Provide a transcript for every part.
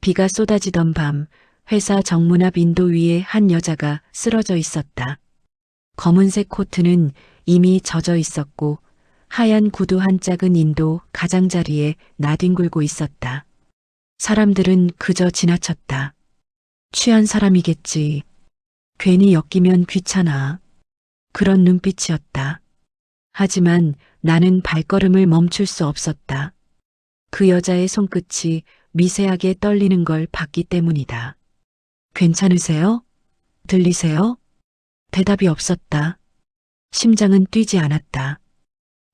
비가 쏟아지던 밤, 회사 정문 앞 인도 위에 한 여자가 쓰러져 있었다. 검은색 코트는 이미 젖어 있었고 하얀 구두 한 짝은 인도 가장자리에 나뒹굴고 있었다. 사람들은 그저 지나쳤다. 취한 사람이겠지. 괜히 엮이면 귀찮아. 그런 눈빛이었다. 하지만 나는 발걸음을 멈출 수 없었다. 그 여자의 손끝이 미세하게 떨리는 걸 봤기 때문이다. 괜찮으세요? 들리세요? 대답이 없었다. 심장은 뛰지 않았다.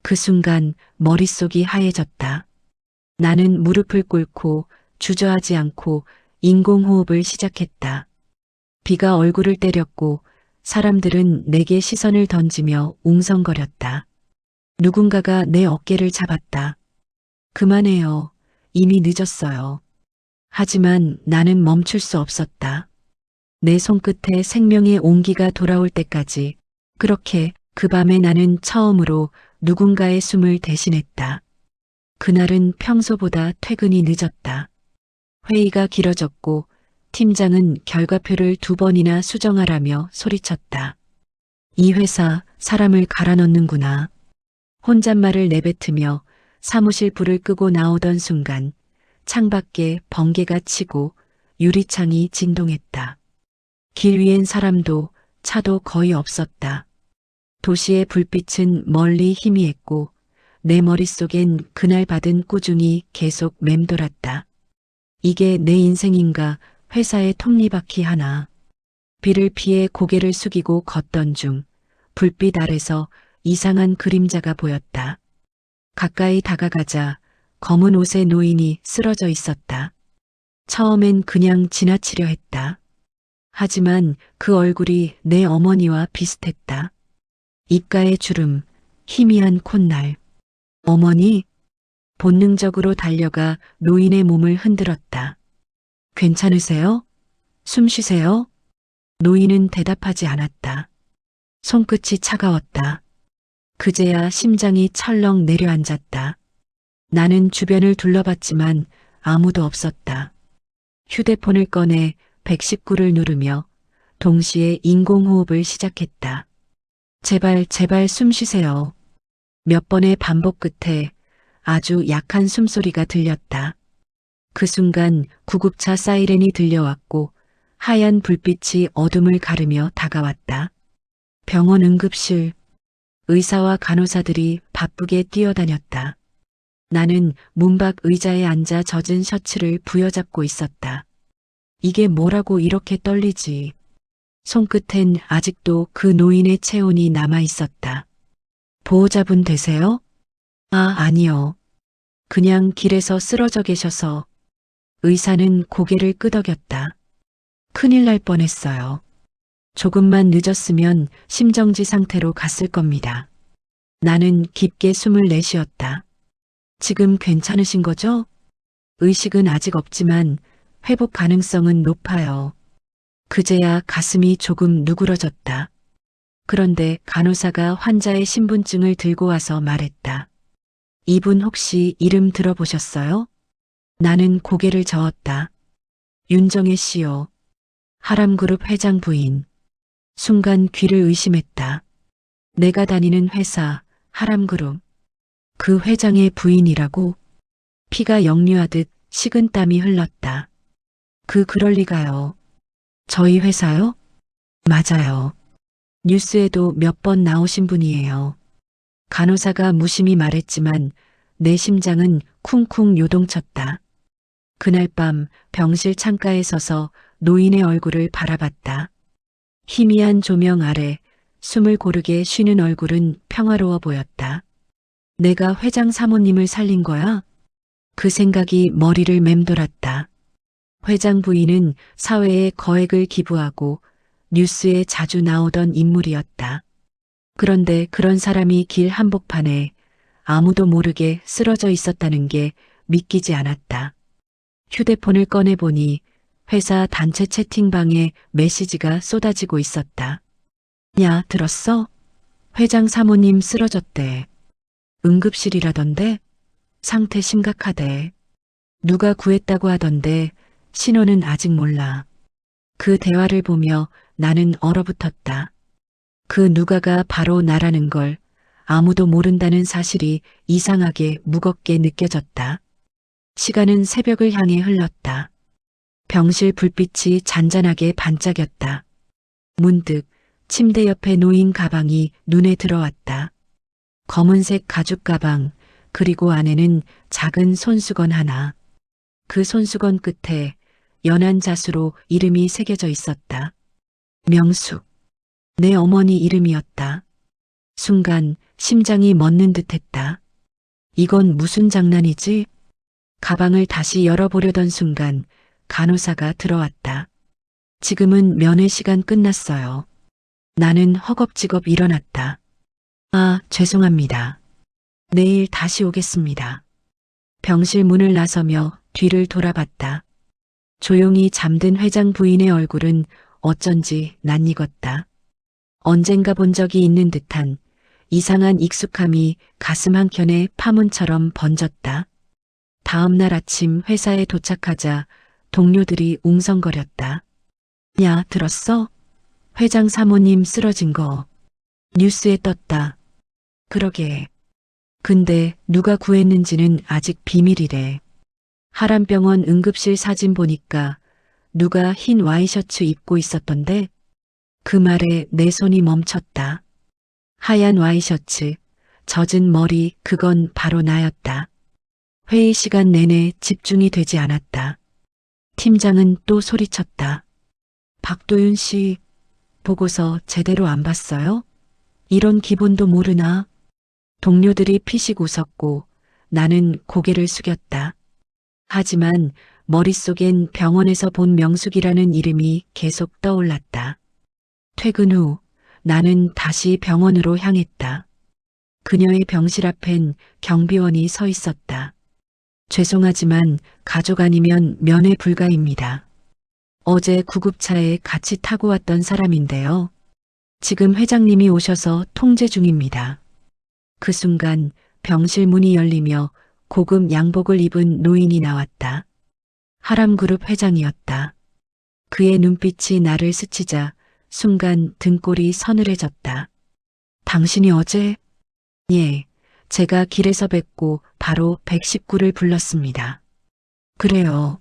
그 순간 머릿속이 하얘졌다. 나는 무릎을 꿇고 주저하지 않고 인공호흡을 시작했다. 비가 얼굴을 때렸고 사람들은 내게 시선을 던지며 웅성거렸다. 누군가가 내 어깨를 잡았다. 그만해요. 이미 늦었어요. 하지만 나는 멈출 수 없었다. 내 손끝에 생명의 온기가 돌아올 때까지 그렇게 그 밤에 나는 처음으로 누군가의 숨을 대신했다. 그날은 평소보다 퇴근이 늦었다. 회의가 길어졌고 팀장은 결과표를 2번이나 수정하라며 소리쳤다. 이 회사 사람을 갈아 넣는구나. 혼잣말을 내뱉으며 사무실 불을 끄고 나오던 순간 창밖에 번개가 치고 유리창이 진동했다. 길 위엔 사람도 차도 거의 없었다. 도시의 불빛은 멀리 희미했고 내 머릿속엔 그날 받은 꾸중이 계속 맴돌았다. 이게 내 인생인가 회사의 톱니바퀴 하나. 비를 피해 고개를 숙이고 걷던 중 불빛 아래서 이상한 그림자가 보였다. 가까이 다가가자 검은 옷의 노인이 쓰러져 있었다. 처음엔 그냥 지나치려 했다. 하지만 그 얼굴이 내 어머니와 비슷했다. 입가에 주름, 희미한 콧날. 어머니? 본능적으로 달려가 노인의 몸을 흔들었다. 괜찮으세요? 숨 쉬세요? 노인은 대답하지 않았다. 손끝이 차가웠다. 그제야 심장이 철렁 내려앉았다. 나는 주변을 둘러봤지만 아무도 없었다. 휴대폰을 꺼내 119를 누르며 동시에 인공호흡을 시작했다. 제발 숨 쉬세요. 몇 번의 반복 끝에 아주 약한 숨소리가 들렸다. 그 순간 구급차 사이렌이 들려왔고 하얀 불빛이 어둠을 가르며 다가왔다. 병원 응급실. 의사와 간호사들이 바쁘게 뛰어다녔다. 나는 문밖 의자에 앉아 젖은 셔츠를 부여잡고 있었다. 이게 뭐라고 이렇게 떨리지. 손끝엔 아직도 그 노인의 체온이 남아 있었다. 보호자분 되세요? 아니요. 그냥 길에서 쓰러져 계셔서. 의사는 고개를 끄덕였다. 큰일 날 뻔했어요. 조금만 늦었으면 심정지 상태로 갔을 겁니다. 나는 깊게 숨을 내쉬었다. 지금 괜찮으신 거죠? 의식은 아직 없지만 회복 가능성은 높아요. 그제야 가슴이 조금 누그러졌다. 그런데 간호사가 환자의 신분증을 들고 와서 말했다. 이분 혹시 이름 들어보셨어요? 나는 고개를 저었다. 윤정혜 씨요. 하람그룹 회장 부인. 순간 귀를 의심했다. 내가 다니는 회사, 하람그룹. 그 회장의 부인이라고? 피가 역류하듯 식은땀이 흘렀다. 그럴 리가요. 저희 회사요? 맞아요. 뉴스에도 몇 번 나오신 분이에요. 간호사가 무심히 말했지만 내 심장은 쿵쿵 요동쳤다. 그날 밤 병실 창가에 서서 노인의 얼굴을 바라봤다. 희미한 조명 아래 숨을 고르게 쉬는 얼굴은 평화로워 보였다. 내가 회장 사모님을 살린 거야? 그 생각이 머리를 맴돌았다. 회장 부인은 사회에 거액을 기부하고 뉴스에 자주 나오던 인물이었다. 그런데 그런 사람이 길 한복판에 아무도 모르게 쓰러져 있었다는 게 믿기지 않았다. 휴대폰을 꺼내보니 회사 단체 채팅방에 메시지가 쏟아지고 있었다. 야, 들었어? 회장 사모님 쓰러졌대. 응급실이라던데? 상태 심각하대. 누가 구했다고 하던데 신호는 아직 몰라. 그 대화를 보며 나는 얼어붙었다. 그 누가가 바로 나라는 걸 아무도 모른다는 사실이 이상하게 무겁게 느껴졌다. 시간은 새벽을 향해 흘렀다. 병실 불빛이 잔잔하게 반짝였다. 문득 침대 옆에 놓인 가방이 눈에 들어왔다. 검은색 가죽 가방, 그리고 안에는 작은 손수건 하나. 그 손수건 끝에 연한 자수로 이름이 새겨져 있었다. 명숙. 내 어머니 이름이었다. 순간 심장이 멎는 듯했다. 이건 무슨 장난이지? 가방을 다시 열어보려던 순간 간호사가 들어왔다. 지금은 면회 시간 끝났어요. 나는 허겁지겁 일어났다. 아, 죄송합니다. 내일 다시 오겠습니다. 병실 문을 나서며 뒤를 돌아봤다. 조용히 잠든 회장 부인의 얼굴은 어쩐지 낯익었다. 언젠가 본 적이 있는 듯한 이상한 익숙함이 가슴 한켠에 파문처럼 번졌다. 다음 날 아침 회사에 도착하자 동료들이 웅성거렸다. 야, 들었어? 회장 사모님 쓰러진 거. 뉴스에 떴다. 그러게. 근데 누가 구했는지는 아직 비밀이래. 하람병원 응급실 사진 보니까 누가 흰 와이셔츠 입고 있었던데 그 말에 내 손이 멈췄다. 하얀 와이셔츠, 젖은 머리, 그건 바로 나였다. 회의 시간 내내 집중이 되지 않았다. 팀장은 또 소리쳤다. 박도윤 씨, 보고서 제대로 안 봤어요? 이런 기본도 모르나? 동료들이 피식 웃었고 나는 고개를 숙였다. 하지만 머릿속엔 병원에서 본 명숙이라는 이름이 계속 떠올랐다. 퇴근 후 나는 다시 병원으로 향했다. 그녀의 병실 앞엔 경비원이 서 있었다. 죄송하지만 가족 아니면 면회 불가입니다. 어제 구급차에 같이 타고 왔던 사람인데요. 지금 회장님이 오셔서 통제 중입니다. 그 순간 병실 문이 열리며 고급 양복을 입은 노인이 나왔다. 하람그룹 회장이었다. 그의 눈빛이 나를 스치자 순간 등골이 서늘해졌다. 당신이 어제? 예, 제가 길에서 뵙고 바로 119를 불렀습니다. 그래요.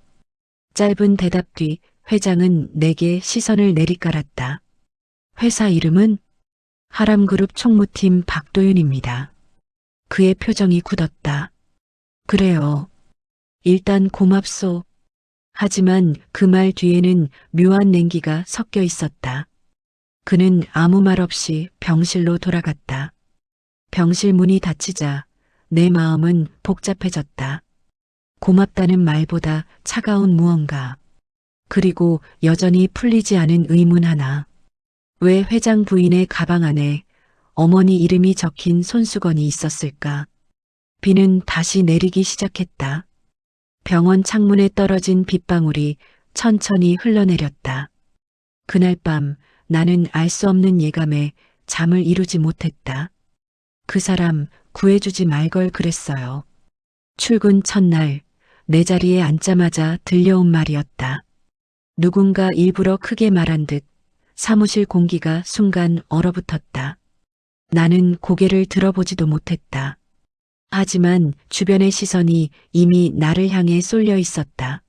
짧은 대답 뒤 회장은 내게 시선을 내리깔았다. 회사 이름은? 하람그룹 총무팀 박도윤입니다. 그의 표정이 굳었다. 그래요. 일단 고맙소. 하지만 그 말 뒤에는 묘한 냉기가 섞여 있었다. 그는 아무 말 없이 병실로 돌아갔다. 병실 문이 닫히자 내 마음은 복잡해졌다. 고맙다는 말보다 차가운 무언가. 그리고 여전히 풀리지 않은 의문 하나. 왜 회장 부인의 가방 안에 어머니 이름이 적힌 손수건이 있었을까? 비는 다시 내리기 시작했다. 병원 창문에 떨어진 빗방울이 천천히 흘러내렸다. 그날 밤 나는 알 수 없는 예감에 잠을 이루지 못했다. 그 사람 구해주지 말 걸 그랬어요. 출근 첫날 내 자리에 앉자마자 들려온 말이었다. 누군가 일부러 크게 말한 듯 사무실 공기가 순간 얼어붙었다. 나는 고개를 들어보지도 못했다. 하지만 주변의 시선이 이미 나를 향해 쏠려 있었다.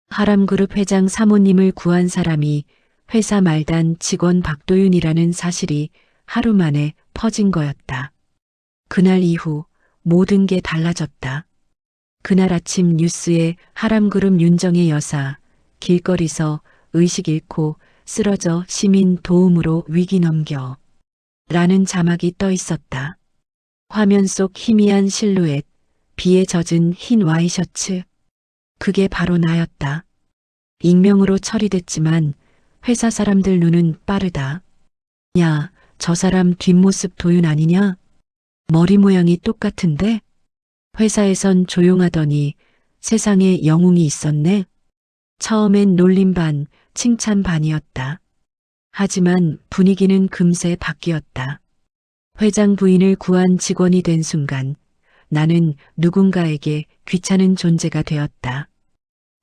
하람그룹 회장 사모님을 구한 사람이 회사 말단 직원 박도윤이라는 사실이 하루 만에 퍼진 거였다. 그날 이후 모든 게 달라졌다. 그날 아침 뉴스에 하람그룹 윤정의 여사 길거리서 의식 잃고 쓰러져 시민 도움으로 위기 넘겨 라는 자막이 떠 있었다. 화면 속 희미한 실루엣, 비에 젖은 흰 와이셔츠. 그게 바로 나였다. 익명으로 처리됐지만 회사 사람들 눈은 빠르다. 야, 저 사람 뒷모습 도윤 아니냐? 머리 모양이 똑같은데? 회사에선 조용하더니 세상에 영웅이 있었네. 처음엔 놀림 반, 칭찬 반이었다. 하지만 분위기는 금세 바뀌었다. 회장 부인을 구한 직원이 된 순간 나는 누군가에게 귀찮은 존재가 되었다.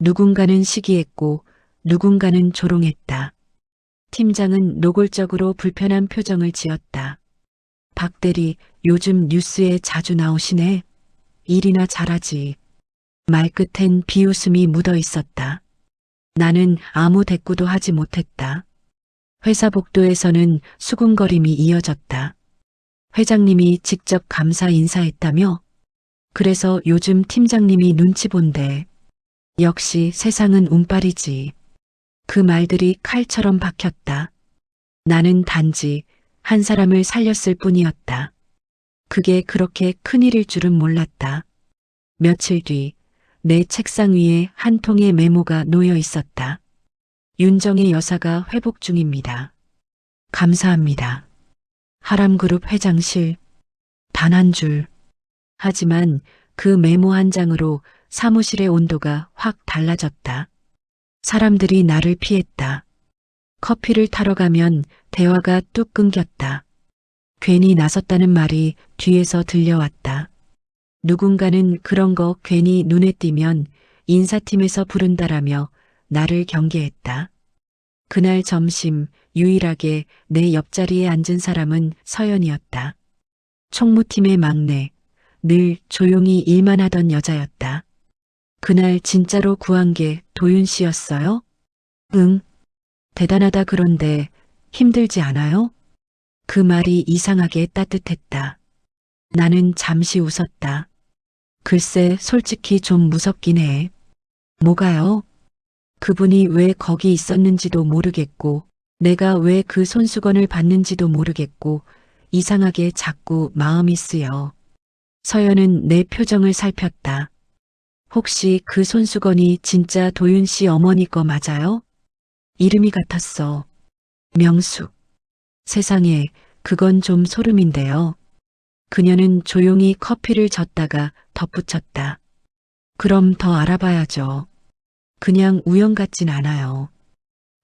누군가는 시기했고 누군가는 조롱했다. 팀장은 노골적으로 불편한 표정을 지었다. 박 대리, 요즘 뉴스에 자주 나오시네. 일이나 잘하지. 말끝엔 비웃음이 묻어 있었다. 나는 아무 대꾸도 하지 못했다. 회사 복도에서는 수군거림이 이어졌다. 회장님이 직접 감사 인사했다며? 그래서 요즘 팀장님이 눈치 본대. 역시 세상은 운빨이지. 그 말들이 칼처럼 박혔다. 나는 단지 한 사람을 살렸을 뿐이었다. 그게 그렇게 큰일일 줄은 몰랐다. 며칠 뒤 내 책상 위에 한 통의 메모가 놓여 있었다. 윤정의 여사가 회복 중입니다. 감사합니다. 하람그룹 회장실. 단 한 줄. 하지만 그 메모 한 장으로 사무실의 온도가 확 달라졌다. 사람들이 나를 피했다. 커피를 타러 가면 대화가 뚝 끊겼다. 괜히 나섰다는 말이 뒤에서 들려왔다. 누군가는 그런 거 괜히 눈에 띄면 인사팀에서 부른다라며 나를 경계했다. 그날 점심 유일하게 내 옆자리에 앉은 사람은 서연이었다. 총무팀의 막내, 늘 조용히 일만 하던 여자였다. 그날 진짜로 구한 게 도윤 씨였어요? 응. 대단하다. 그런데 힘들지 않아요? 그 말이 이상하게 따뜻했다. 나는 잠시 웃었다. 글쎄, 솔직히 좀 무섭긴 해. 뭐가요? 그분이 왜 거기 있었는지도 모르겠고, 내가 왜 그 손수건을 받는지도 모르겠고, 이상하게 자꾸 마음이 쓰여. 서연은 내 표정을 살폈다. 혹시 그 손수건이 진짜 도윤 씨 어머니 거 맞아요? 이름이 같았어. 명숙. 세상에, 그건 좀 소름인데요. 그녀는 조용히 커피를 젓다가 덧붙였다. 그럼 더 알아봐야죠. 그냥 우연 같진 않아요.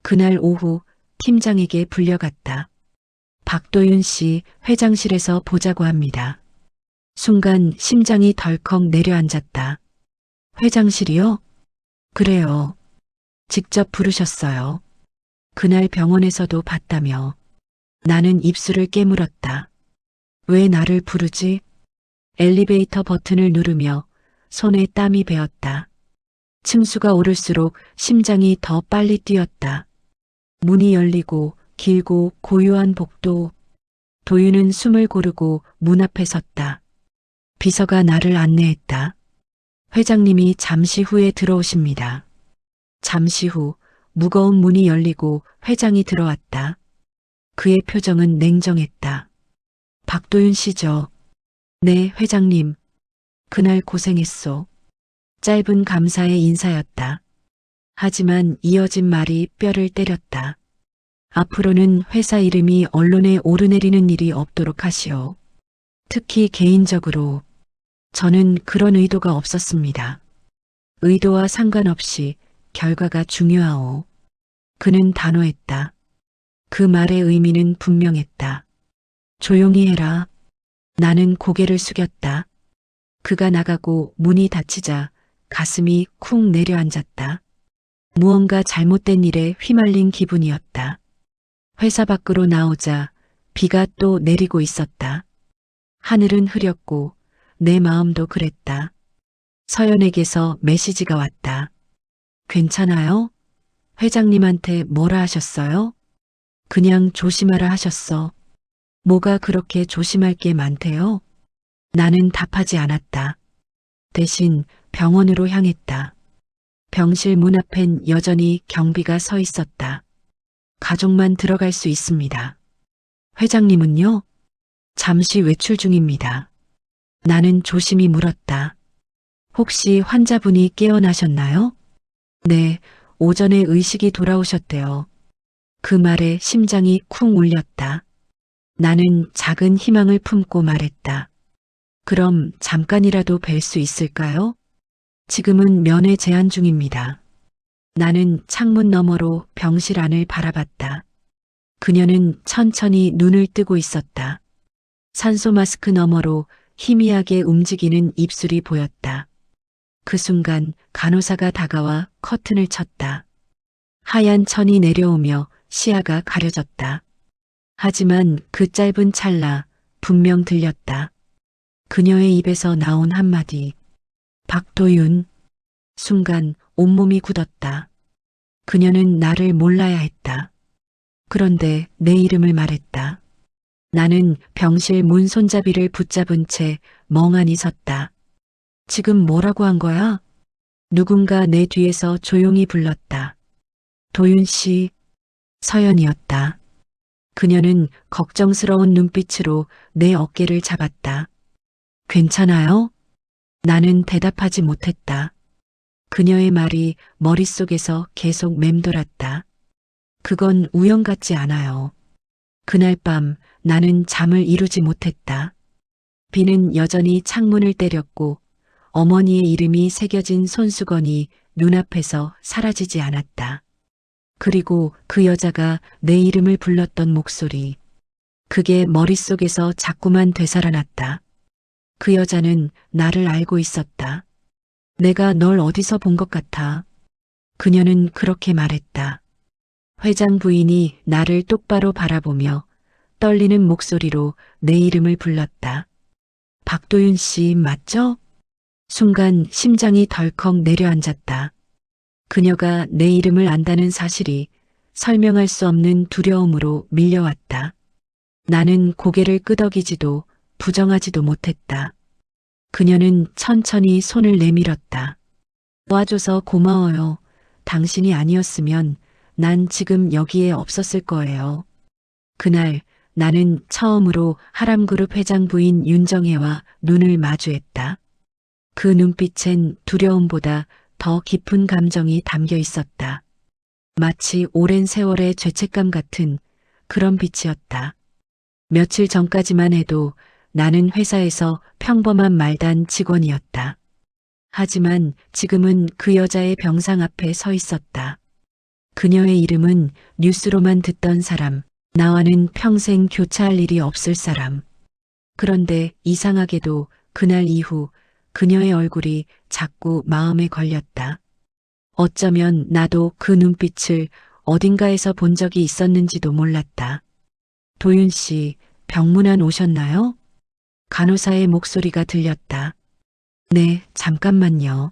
그날 오후 팀장에게 불려갔다. 박도윤 씨 회장실에서 보자고 합니다. 순간 심장이 덜컥 내려앉았다. 회장실이요? 그래요. 직접 부르셨어요. 그날 병원에서도 봤다며. 나는 입술을 깨물었다. 왜 나를 부르지? 엘리베이터 버튼을 누르며 손에 땀이 배었다. 층수가 오를수록 심장이 더 빨리 뛰었다. 문이 열리고 길고 고요한 복도. 도윤은 숨을 고르고 문 앞에 섰다. 비서가 나를 안내했다. 회장님이 잠시 후에 들어오십니다. 잠시 후 무거운 문이 열리고 회장이 들어왔다. 그의 표정은 냉정했다. 박도윤 씨죠? 네, 회장님. 그날 고생했소. 짧은 감사의 인사였다. 하지만 이어진 말이 뼈를 때렸다. 앞으로는 회사 이름이 언론에 오르내리는 일이 없도록 하시오. 특히 개인적으로. 저는 그런 의도가 없었습니다. 의도와 상관없이 결과가 중요하오. 그는 단호했다. 그 말의 의미는 분명했다. 조용히 해라. 나는 고개를 숙였다. 그가 나가고 문이 닫히자 가슴이 쿵 내려앉았다. 무언가 잘못된 일에 휘말린 기분이었다. 회사 밖으로 나오자 비가 또 내리고 있었다. 하늘은 흐렸고 내 마음도 그랬다. 서연에게서 메시지가 왔다. 괜찮아요? 회장님한테 뭐라 하셨어요? 그냥 조심하라 하셨어. 뭐가 그렇게 조심할 게 많대요? 나는 답하지 않았다. 대신 병원으로 향했다. 병실 문 앞엔 여전히 경비가 서 있었다. 가족만 들어갈 수 있습니다. 회장님은요? 잠시 외출 중입니다. 나는 조심히 물었다. 혹시 환자분이 깨어나셨나요? 네, 오전에 의식이 돌아오셨대요. 그 말에 심장이 쿵 울렸다. 나는 작은 희망을 품고 말했다. 그럼 잠깐이라도 뵐 수 있을까요? 지금은 면회 제한 중입니다. 나는 창문 너머로 병실 안을 바라봤다. 그녀는 천천히 눈을 뜨고 있었다. 산소 마스크 너머로 희미하게 움직이는 입술이 보였다. 그 순간 간호사가 다가와 커튼을 쳤다. 하얀 천이 내려오며 시야가 가려졌다. 하지만 그 짧은 찰나 분명 들렸다. 그녀의 입에서 나온 한마디. 박도윤. 순간 온몸이 굳었다. 그녀는 나를 몰라야 했다. 그런데 내 이름을 말했다. 나는 병실 문 손잡이를 붙잡은 채 멍하니 섰다. 지금 뭐라고 한 거야? 누군가 내 뒤에서 조용히 불렀다. 도윤 씨. 서연이었다. 그녀는 걱정스러운 눈빛으로 내 어깨를 잡았다. 괜찮아요? 나는 대답하지 못했다. 그녀의 말이 머릿속에서 계속 맴돌았다. 그건 우연 같지 않아요. 그날 밤 나는 잠을 이루지 못했다. 비는 여전히 창문을 때렸고 어머니의 이름이 새겨진 손수건이 눈앞에서 사라지지 않았다. 그리고 그 여자가 내 이름을 불렀던 목소리. 그게 머릿속에서 자꾸만 되살아났다. 그 여자는 나를 알고 있었다. 내가 널 어디서 본 것 같아. 그녀는 그렇게 말했다. 회장 부인이 나를 똑바로 바라보며 떨리는 목소리로 내 이름을 불렀다. 박도윤 씨 맞죠? 순간 심장이 덜컥 내려앉았다. 그녀가 내 이름을 안다는 사실이 설명할 수 없는 두려움으로 밀려왔다. 나는 고개를 끄덕이지도 부정하지도 못했다. 그녀는 천천히 손을 내밀었다. 도와줘서 고마워요. 당신이 아니었으면 난 지금 여기에 없었을 거예요. 그날 나는 처음으로 하람그룹 회장 부인 윤정혜와 눈을 마주했다. 그 눈빛엔 두려움보다 더 깊은 감정이 담겨 있었다. 마치 오랜 세월의 죄책감 같은 그런 빛이었다. 며칠 전까지만 해도 나는 회사에서 평범한 말단 직원이었다. 하지만 지금은 그 여자의 병상 앞에 서 있었다. 그녀의 이름은 뉴스로만 듣던 사람, 나와는 평생 교차할 일이 없을 사람. 그런데 이상하게도 그날 이후 그녀의 얼굴이 자꾸 마음에 걸렸다. 어쩌면 나도 그 눈빛을 어딘가에서 본 적이 있었는지도 몰랐다. 도윤 씨, 병문안 오셨나요? 간호사의 목소리가 들렸다. 네, 잠깐만요.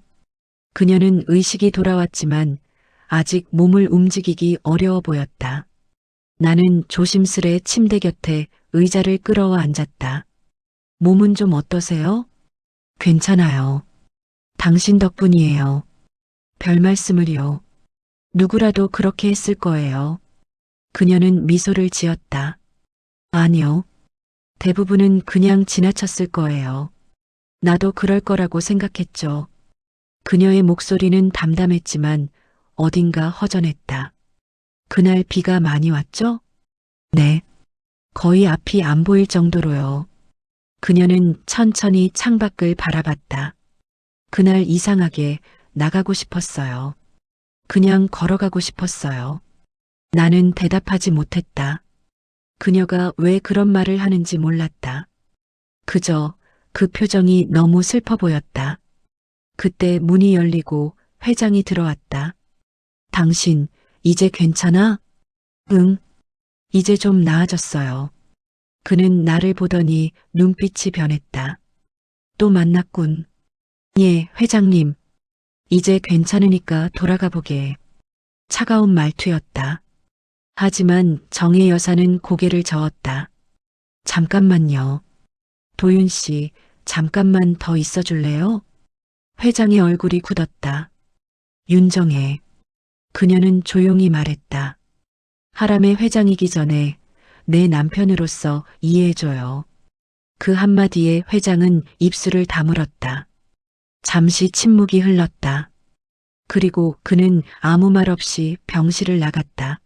그녀는 의식이 돌아왔지만 아직 몸을 움직이기 어려워 보였다. 나는 조심스레 침대 곁에 의자를 끌어와 앉았다. 몸은 좀 어떠세요? 괜찮아요. 당신 덕분이에요. 별 말씀을요. 누구라도 그렇게 했을 거예요. 그녀는 미소를 지었다. 아니요. 대부분은 그냥 지나쳤을 거예요. 나도 그럴 거라고 생각했죠. 그녀의 목소리는 담담했지만 어딘가 허전했다. 그날 비가 많이 왔죠? 네. 거의 앞이 안 보일 정도로요. 그녀는 천천히 창밖을 바라봤다. 그날 이상하게 나가고 싶었어요. 그냥 걸어가고 싶었어요. 나는 대답하지 못했다. 그녀가 왜 그런 말을 하는지 몰랐다. 그저 그 표정이 너무 슬퍼 보였다. 그때 문이 열리고 회장이 들어왔다. 당신, 이제 괜찮아? 응. 이제 좀 나아졌어요. 그는 나를 보더니 눈빛이 변했다. 또 만났군. 예, 회장님. 이제 괜찮으니까 돌아가 보게. 차가운 말투였다. 하지만 정혜 여사는 고개를 저었다. 잠깐만요. 도윤 씨, 잠깐만 더 있어 줄래요? 회장의 얼굴이 굳었다. 윤정혜. 그녀는 조용히 말했다. 하람의 회장이기 전에 내 남편으로서 이해해줘요. 그 한마디에 회장은 입술을 다물었다. 잠시 침묵이 흘렀다. 그리고 그는 아무 말 없이 병실을 나갔다.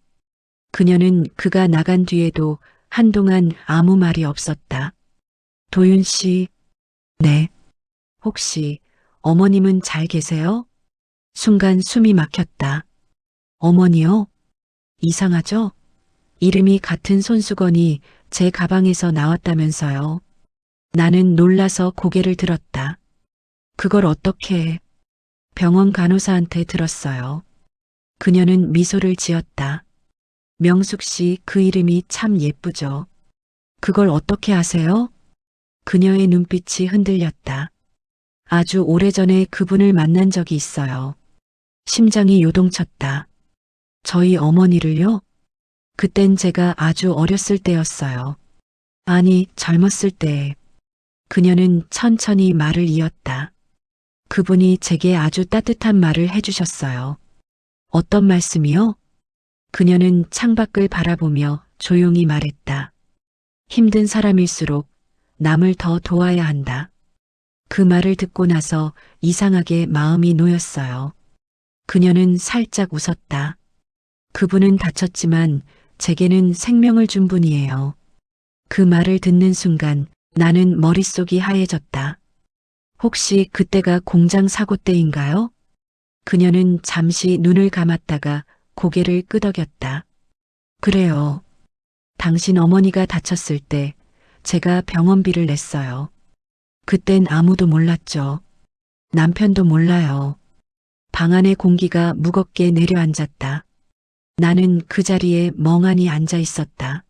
그녀는 그가 나간 뒤에도 한동안 아무 말이 없었다. 도윤 씨, 네. 혹시 어머님은 잘 계세요? 순간 숨이 막혔다. 어머니요? 이상하죠? 이름이 같은 손수건이 제 가방에서 나왔다면서요. 나는 놀라서 고개를 들었다. 그걸 어떻게 해? 병원 간호사한테 들었어요. 그녀는 미소를 지었다. 명숙 씨, 그 이름이 참 예쁘죠. 그걸 어떻게 아세요? 그녀의 눈빛이 흔들렸다. 아주 오래전에 그분을 만난 적이 있어요. 심장이 요동쳤다. 저희 어머니를요? 그땐 제가 아주 어렸을 때였어요. 아니, 젊었을 때. 그녀는 천천히 말을 이었다. 그분이 제게 아주 따뜻한 말을 해주셨어요. 어떤 말씀이요? 그녀는 창밖을 바라보며 조용히 말했다. 힘든 사람일수록 남을 더 도와야 한다. 그 말을 듣고 나서 이상하게 마음이 놓였어요. 그녀는 살짝 웃었다. 그분은 다쳤지만 제게는 생명을 준 분이에요. 그 말을 듣는 순간 나는 머릿속이 하얘졌다. 혹시 그때가 공장 사고 때인가요? 그녀는 잠시 눈을 감았다가 고개를 끄덕였다. 그래요. 당신 어머니가 다쳤을 때 제가 병원비를 냈어요. 그땐 아무도 몰랐죠. 남편도 몰라요. 방 안의 공기가 무겁게 내려앉았다. 나는 그 자리에 멍하니 앉아 있었다.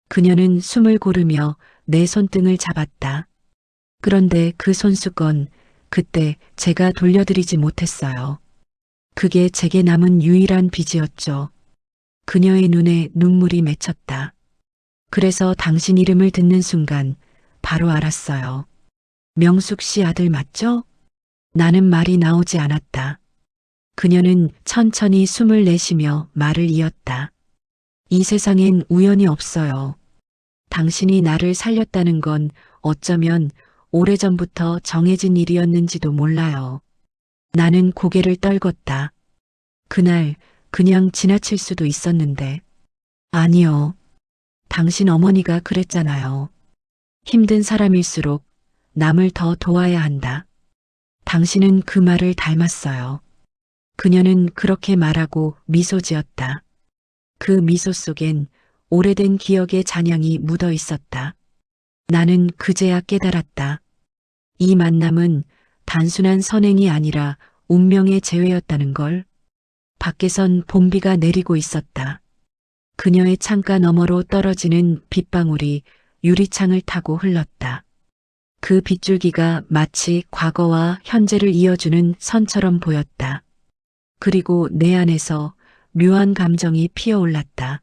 그녀는 숨을 고르며 내 손등을 잡았다. 그런데 그 손수건, 그때 제가 돌려드리지 못했어요. 그게 제게 남은 유일한 빚이었죠. 그녀의 눈에 눈물이 맺혔다. 그래서 당신 이름을 듣는 순간 바로 알았어요. 명숙 씨 아들 맞죠? 나는 말이 나오지 않았다. 그녀는 천천히 숨을 내쉬며 말을 이었다. 이 세상엔 우연이 없어요. 당신이 나를 살렸다는 건 어쩌면 오래전부터 정해진 일이었는지도 몰라요. 나는 고개를 떨궜다. 그날 그냥 지나칠 수도 있었는데. 아니요. 당신 어머니가 그랬잖아요. 힘든 사람일수록 남을 더 도와야 한다. 당신은 그 말을 닮았어요. 그녀는 그렇게 말하고 미소 지었다. 그 미소 속엔 오래된 기억의 잔향이 묻어 있었다. 나는 그제야 깨달았다. 이 만남은 단순한 선행이 아니라 운명의 재회였다는 걸. 밖에선 봄비가 내리고 있었다. 그녀의 창가 너머로 떨어지는 빗방울이 유리창을 타고 흘렀다. 그 빗줄기가 마치 과거와 현재를 이어주는 선처럼 보였다. 그리고 내 안에서 묘한 감정이 피어올랐다.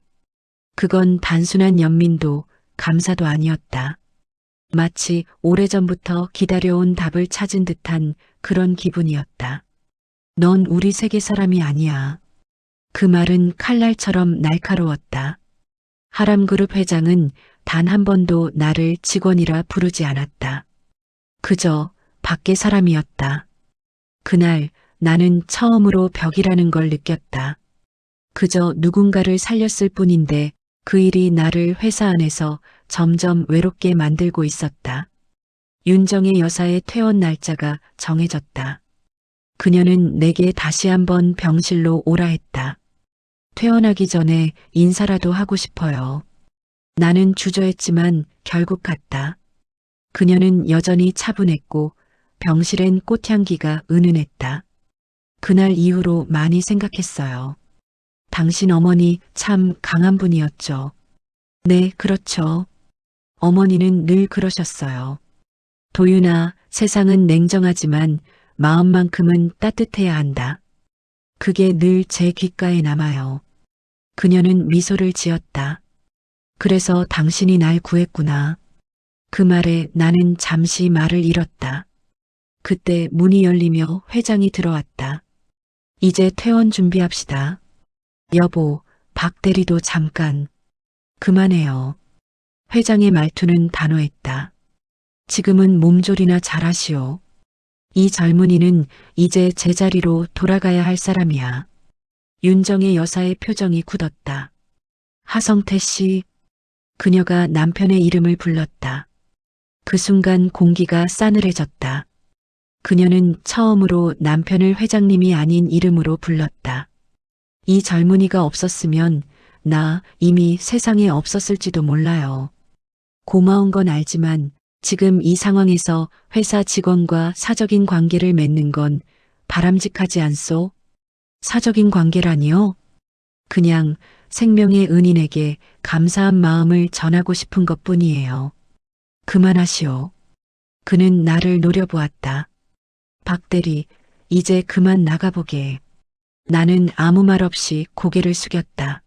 그건 단순한 연민도 감사도 아니었다. 마치 오래전부터 기다려온 답을 찾은 듯한 그런 기분이었다. 넌 우리 세계 사람이 아니야. 그 말은 칼날처럼 날카로웠다. 하람그룹 회장은 단 한 번도 나를 직원이라 부르지 않았다. 그저 밖의 사람이었다. 그날 나는 처음으로 벽이라는 걸 느꼈다. 그저 누군가를 살렸을 뿐인데 그 일이 나를 회사 안에서 점점 외롭게 만들고 있었다. 윤정의 여사의 퇴원 날짜가 정해졌다. 그녀는 내게 다시 한번 병실로 오라 했다. 퇴원하기 전에 인사라도 하고 싶어요. 나는 주저했지만 결국 갔다. 그녀는 여전히 차분했고 병실엔 꽃향기가 은은했다. 그날 이후로 많이 생각했어요. 당신 어머니 참 강한 분이었죠. 네, 그렇죠. 어머니는 늘 그러셨어요. 도윤아, 세상은 냉정하지만 마음만큼은 따뜻해야 한다. 그게 늘 제 귓가에 남아요. 그녀는 미소를 지었다. 그래서 당신이 날 구했구나. 그 말에 나는 잠시 말을 잃었다. 그때 문이 열리며 회장이 들어왔다. 이제 퇴원 준비합시다. 여보, 박 대리도 잠깐. 그만해요. 회장의 말투는 단호했다. 지금은 몸조리나 잘하시오. 이 젊은이는 이제 제자리로 돌아가야 할 사람이야. 윤정의 여사의 표정이 굳었다. 하성태 씨. 그녀가 남편의 이름을 불렀다. 그 순간 공기가 싸늘해졌다. 그녀는 처음으로 남편을 회장님이 아닌 이름으로 불렀다. 이 젊은이가 없었으면 나 이미 세상에 없었을지도 몰라요. 고마운 건 알지만 지금 이 상황에서 회사 직원과 사적인 관계를 맺는 건 바람직하지 않소? 사적인 관계라니요? 그냥 생명의 은인에게 감사한 마음을 전하고 싶은 것뿐이에요. 그만하시오. 그는 나를 노려보았다. 박 대리, 이제 그만 나가보게. 나는 아무 말 없이 고개를 숙였다.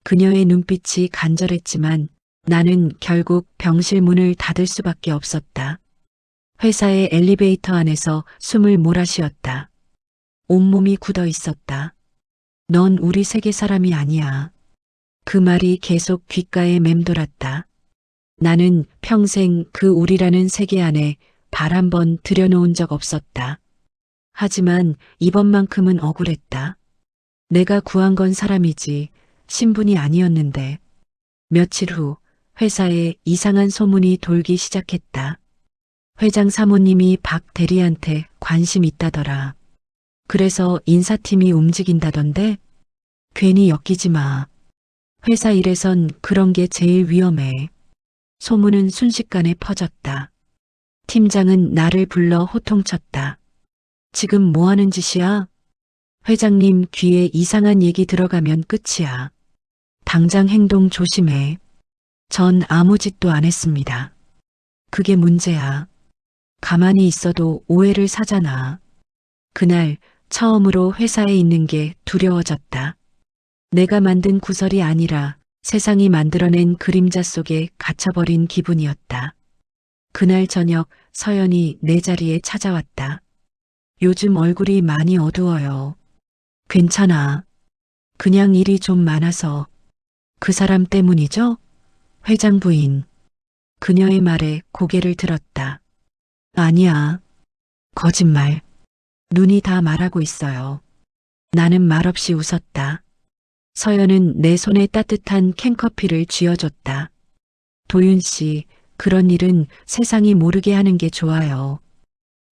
그녀의 눈빛이 간절했지만 나는 결국 병실 문을 닫을 수밖에 없었다. 회사의 엘리베이터 안에서 숨을 몰아쉬었다. 온몸이 굳어 있었다. 넌 우리 세계 사람이 아니야. 그 말이 계속 귓가에 맴돌았다. 나는 평생 그 우리라는 세계 안에 발 한 번 들여놓은 적 없었다. 하지만 이번만큼은 억울했다. 내가 구한 건 사람이지 신분이 아니었는데. 며칠 후 회사에 이상한 소문이 돌기 시작했다. 회장 사모님이 박 대리한테 관심 있다더라. 그래서 인사팀이 움직인다던데? 괜히 엮이지 마. 회사 일에선 그런 게 제일 위험해. 소문은 순식간에 퍼졌다. 팀장은 나를 불러 호통쳤다. 지금 뭐 하는 짓이야? 회장님 귀에 이상한 얘기 들어가면 끝이야. 당장 행동 조심해. 전 아무 짓도 안 했습니다. 그게 문제야. 가만히 있어도 오해를 사잖아. 그날 처음으로 회사에 있는 게 두려워졌다. 내가 만든 구설이 아니라 세상이 만들어낸 그림자 속에 갇혀버린 기분이었다. 그날 저녁 서연이 내 자리에 찾아왔다. 요즘 얼굴이 많이 어두워요. 괜찮아. 그냥 일이 좀 많아서. 그 사람 때문이죠? 회장 부인. 그녀의 말에 고개를 들었다. 아니야. 거짓말. 눈이 다 말하고 있어요. 나는 말없이 웃었다. 서연은 내 손에 따뜻한 캔커피를 쥐어줬다. 도윤 씨, 그런 일은 세상이 모르게 하는 게 좋아요.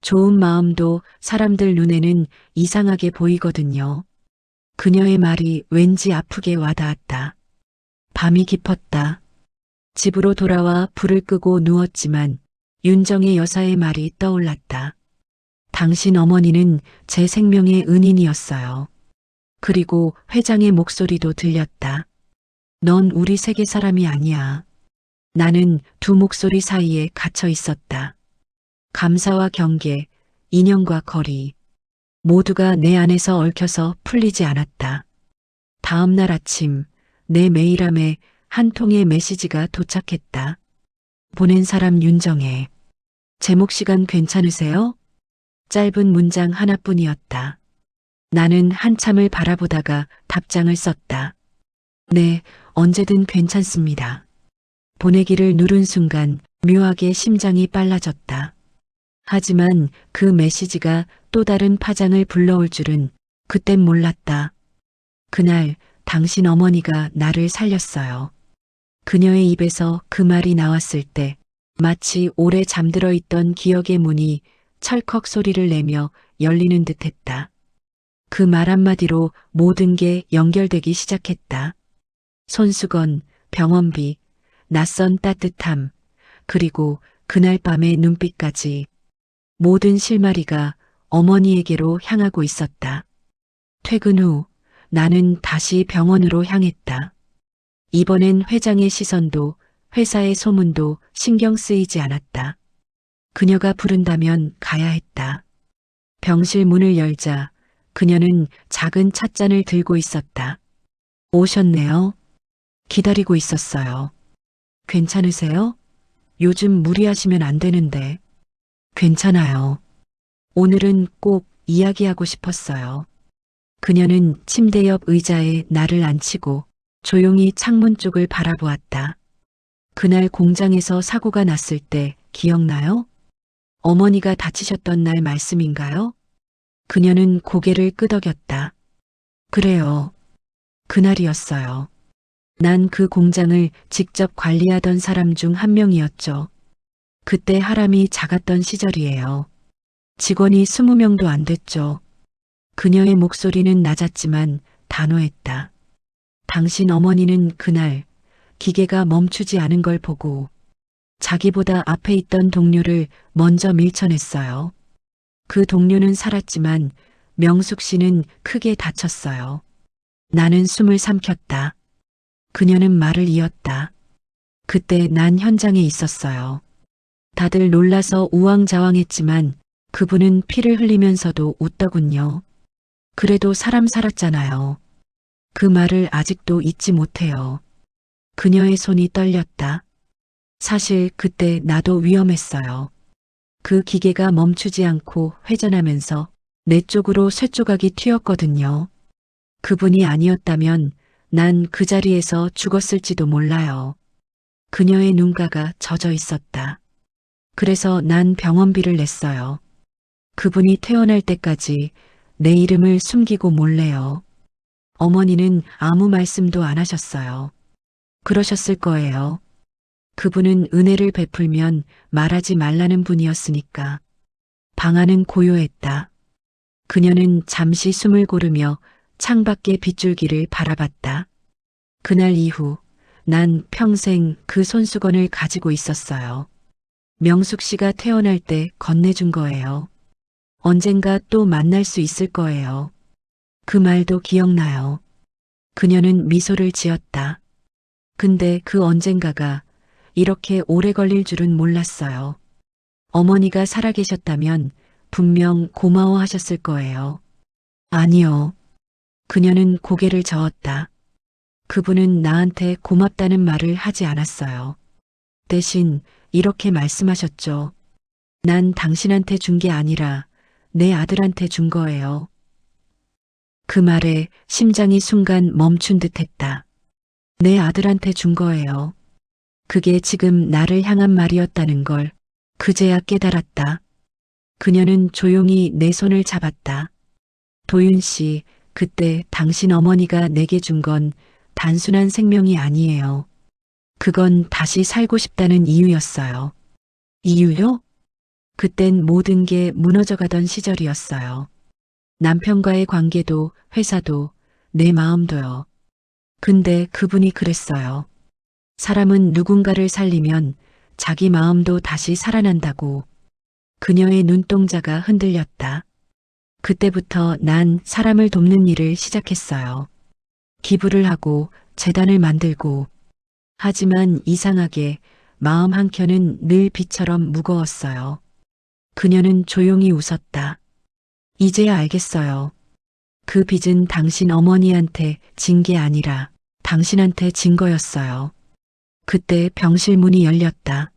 좋은 마음도 사람들 눈에는 이상하게 보이거든요. 그녀의 말이 왠지 아프게 와닿았다. 밤이 깊었다. 집으로 돌아와 불을 끄고 누웠지만 윤정의 여사의 말이 떠올랐다. 당신 어머니는 제 생명의 은인이었어요. 그리고 회장의 목소리도 들렸다. 넌 우리 세계 사람이 아니야. 나는 두 목소리 사이에 갇혀 있었다. 감사와 경계, 인연과 거리, 모두가 내 안에서 얽혀서 풀리지 않았다. 다음 날 아침, 내 메일함에 한 통의 메시지가 도착했다. 보낸 사람 윤정혜. 제목 시간 괜찮으세요? 짧은 문장 하나뿐이었다. 나는 한참을 바라보다가 답장을 썼다. 네, 언제든 괜찮습니다. 보내기를 누른 순간 묘하게 심장이 빨라졌다. 하지만 그 메시지가 또 다른 파장을 불러올 줄은 그땐 몰랐다. 그날 당신 어머니가 나를 살렸어요. 그녀의 입에서 그 말이 나왔을 때 마치 오래 잠들어 있던 기억의 문이 철컥 소리를 내며 열리는 듯했다. 그 말 한마디로 모든 게 연결되기 시작했다. 손수건, 병원비, 낯선 따뜻함, 그리고 그날 밤의 눈빛까지 모든 실마리가 어머니에게로 향하고 있었다. 퇴근 후 나는 다시 병원으로 향했다. 이번엔 회장의 시선도 회사의 소문도 신경 쓰이지 않았다. 그녀가 부른다면 가야 했다. 병실 문을 열자 그녀는 작은 찻잔을 들고 있었다. 오셨네요. 기다리고 있었어요. 괜찮으세요? 요즘 무리하시면 안 되는데. 괜찮아요. 오늘은 꼭 이야기하고 싶었어요. 그녀는 침대 옆 의자에 나를 앉히고 조용히 창문 쪽을 바라보았다. 그날 공장에서 사고가 났을 때 기억나요? 어머니가 다치셨던 날 말씀인가요? 그녀는 고개를 끄덕였다. 그래요. 그날이었어요. 난 그 공장을 직접 관리하던 사람 중 한 명이었죠. 그때 하람이 작았던 시절이에요. 직원이 20명도 안 됐죠. 그녀의 목소리는 낮았지만 단호했다. 당신 어머니는 그날 기계가 멈추지 않은 걸 보고 자기보다 앞에 있던 동료를 먼저 밀쳐냈어요. 그 동료는 살았지만 명숙 씨는 크게 다쳤어요. 나는 숨을 삼켰다. 그녀는 말을 이었다. 그때 난 현장에 있었어요. 다들 놀라서 우왕좌왕했지만 그분은 피를 흘리면서도 웃더군요. 그래도 사람 살았잖아요. 그 말을 아직도 잊지 못해요. 그녀의 손이 떨렸다. 사실 그때 나도 위험했어요. 그 기계가 멈추지 않고 회전하면서 내 쪽으로 쇠조각이 튀었거든요. 그분이 아니었다면 난 그 자리에서 죽었을지도 몰라요. 그녀의 눈가가 젖어 있었다. 그래서 난 병원비를 냈어요. 그분이 퇴원할 때까지 내 이름을 숨기고 몰래요. 어머니는 아무 말씀도 안 하셨어요. 그러셨을 거예요. 그분은 은혜를 베풀면 말하지 말라는 분이었으니까. 방 안은 고요했다. 그녀는 잠시 숨을 고르며 창밖의 빗줄기를 바라봤다. 그날 이후 난 평생 그 손수건을 가지고 있었어요. 명숙 씨가 퇴원할 때 건네준 거예요. 언젠가 또 만날 수 있을 거예요. 그 말도 기억나요. 그녀는 미소를 지었다. 근데 그 언젠가가 이렇게 오래 걸릴 줄은 몰랐어요. 어머니가 살아계셨다면 분명 고마워하셨을 거예요. 아니요. 그녀는 고개를 저었다. 그분은 나한테 고맙다는 말을 하지 않았어요. 대신 이렇게 말씀하셨죠. 난 당신한테 준 게 아니라 내 아들한테 준 거예요. 그 말에 심장이 순간 멈춘 듯 했다. 내 아들한테 준 거예요. 그게 지금 나를 향한 말이었다는 걸 그제야 깨달았다. 그녀는 조용히 내 손을 잡았다. 도윤 씨, 그때 당신 어머니가 내게 준 건 단순한 생명이 아니에요. 그건 다시 살고 싶다는 이유였어요. 이유요? 그땐 모든 게 무너져가던 시절이었어요. 남편과의 관계도 회사도 내 마음도요. 근데 그분이 그랬어요. 사람은 누군가를 살리면 자기 마음도 다시 살아난다고. 그녀의 눈동자가 흔들렸다. 그때부터 난 사람을 돕는 일을 시작했어요. 기부를 하고 재단을 만들고. 하지만 이상하게 마음 한켠은 늘 비처럼 무거웠어요. 그녀는 조용히 웃었다. 이제야 알겠어요. 그 빚은 당신 어머니한테 진 게 아니라 당신한테 진 거였어요. 그때 병실 문이 열렸다.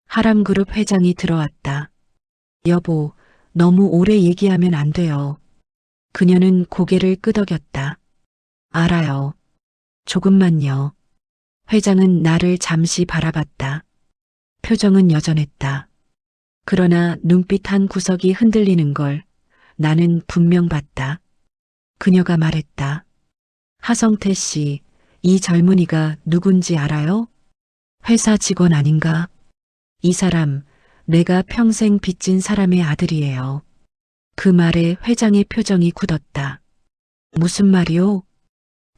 하람그룹 회장이 들어왔다. 여보, 너무 오래 얘기하면 안 돼요. 그녀는 고개를 끄덕였다. 알아요. 조금만요. 회장은 나를 잠시 바라봤다. 표정은 여전했다. 그러나 눈빛 한 구석이 흔들리는 걸 나는 분명 봤다. 그녀가 말했다. 하성태 씨, 이 젊은이가 누군지 알아요? 회사 직원 아닌가? 이 사람, 내가 평생 빚진 사람의 아들이에요. 그 말에 회장의 표정이 굳었다. 무슨 말이요?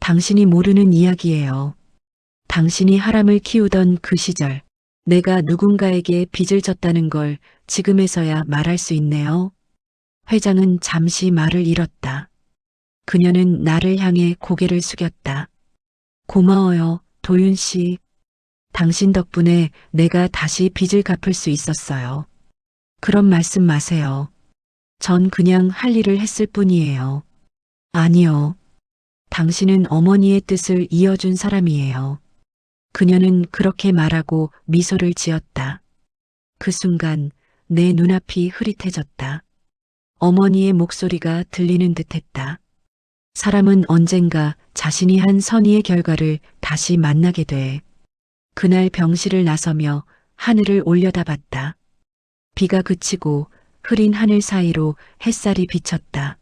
당신이 모르는 이야기예요. 당신이 하람을 키우던 그 시절, 내가 누군가에게 빚을 졌다는 걸 지금에서야 말할 수 있네요. 회장은 잠시 말을 잃었다. 그녀는 나를 향해 고개를 숙였다. 고마워요, 도윤 씨. 당신 덕분에 내가 다시 빚을 갚을 수 있었어요. 그런 말씀 마세요. 전 그냥 할 일을 했을 뿐이에요. 아니요. 당신은 어머니의 뜻을 이어준 사람이에요. 그녀는 그렇게 말하고 미소를 지었다. 그 순간 내 눈앞이 흐릿해졌다. 어머니의 목소리가 들리는 듯했다. 사람은 언젠가 자신이 한 선의의 결과를 다시 만나게 돼. 그날 병실을 나서며 하늘을 올려다봤다. 비가 그치고 흐린 하늘 사이로 햇살이 비쳤다.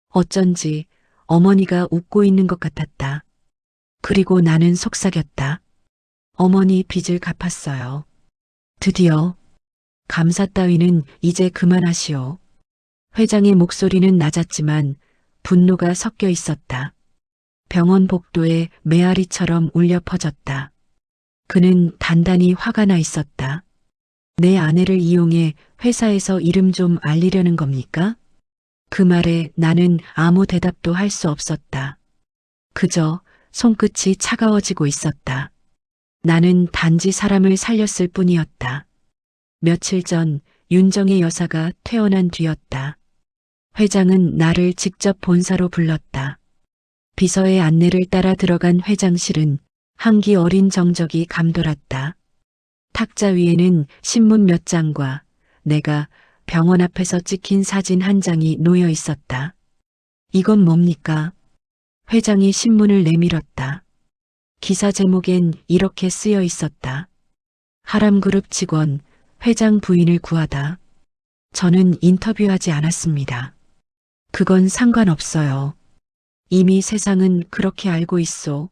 어쩐지 어머니가 웃고 있는 것 같았다. 그리고 나는 속삭였다. 어머니 빚을 갚았어요. 드디어. 감사 따위는 이제 그만하시오. 회장의 목소리는 낮았지만 분노가 섞여 있었다. 병원 복도에 메아리처럼 울려 퍼졌다. 그는 단단히 화가 나 있었다. 내 아내를 이용해 회사에서 이름 좀 알리려는 겁니까? 그 말에 나는 아무 대답도 할 수 없었다. 그저 손끝이 차가워지고 있었다. 나는 단지 사람을 살렸을 뿐이었다. 며칠 전 윤정의 여사가 퇴원한 뒤였다. 회장은 나를 직접 본사로 불렀다. 비서의 안내를 따라 들어간 회장실은 한기 어린 정적이 감돌았다. 탁자 위에는 신문 몇 장과 내가 병원 앞에서 찍힌 사진 한 장이 놓여 있었다. 이건 뭡니까? 회장이 신문을 내밀었다. 기사 제목엔 이렇게 쓰여 있었다. 하람그룹 직원, 회장 부인을 구하다. 저는 인터뷰하지 않았습니다. 그건 상관없어요. 이미 세상은 그렇게 알고 있소.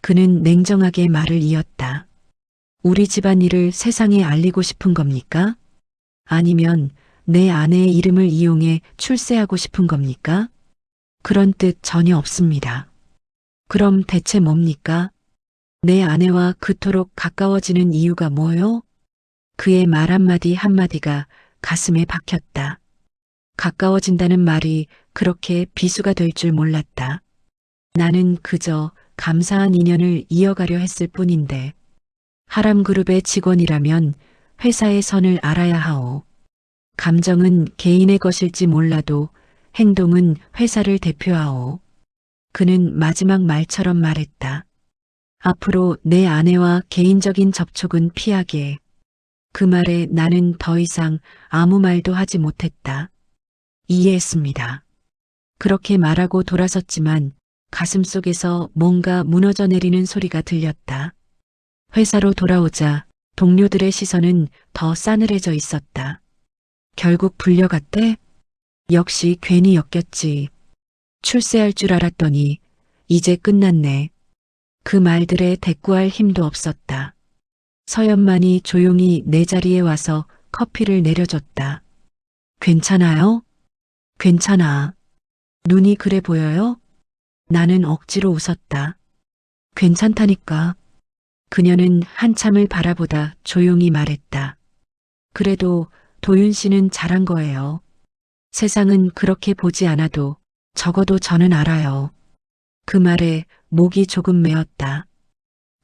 그는 냉정하게 말을 이었다. 우리 집안일을 세상에 알리고 싶은 겁니까? 아니면 내 아내의 이름을 이용해 출세하고 싶은 겁니까? 그런 뜻 전혀 없습니다. 그럼 대체 뭡니까? 내 아내와 그토록 가까워지는 이유가 뭐요? 그의 말 한마디 한마디가 가슴에 박혔다. 가까워진다는 말이 그렇게 비수가 될 줄 몰랐다. 나는 그저 감사한 인연을 이어가려 했을 뿐인데 하람그룹의 직원이라면 회사의 선을 알아야 하오. 감정은 개인의 것일지 몰라도 행동은 회사를 대표하오. 그는 마지막 말처럼 말했다. 앞으로 내 아내와 개인적인 접촉은 피하게. 그 말에 나는 더 이상 아무 말도 하지 못했다. 이해했습니다. 그렇게 말하고 돌아섰지만 가슴속에서 뭔가 무너져 내리는 소리가 들렸다. 회사로 돌아오자 동료들의 시선은 더 싸늘해져 있었다. 결국 불려갔대? 역시 괜히 엮였지. 출세할 줄 알았더니 이제 끝났네. 그 말들에 대꾸할 힘도 없었다. 서연만이 조용히 내 자리에 와서 커피를 내려줬다. 괜찮아요? 괜찮아. 눈이 그래 보여요? 나는 억지로 웃었다. 괜찮다니까. 그녀는 한참을 바라보다 조용히 말했다. 그래도 도윤 씨는 잘한 거예요. 세상은 그렇게 보지 않아도 적어도 저는 알아요. 그 말에 목이 조금 메었다.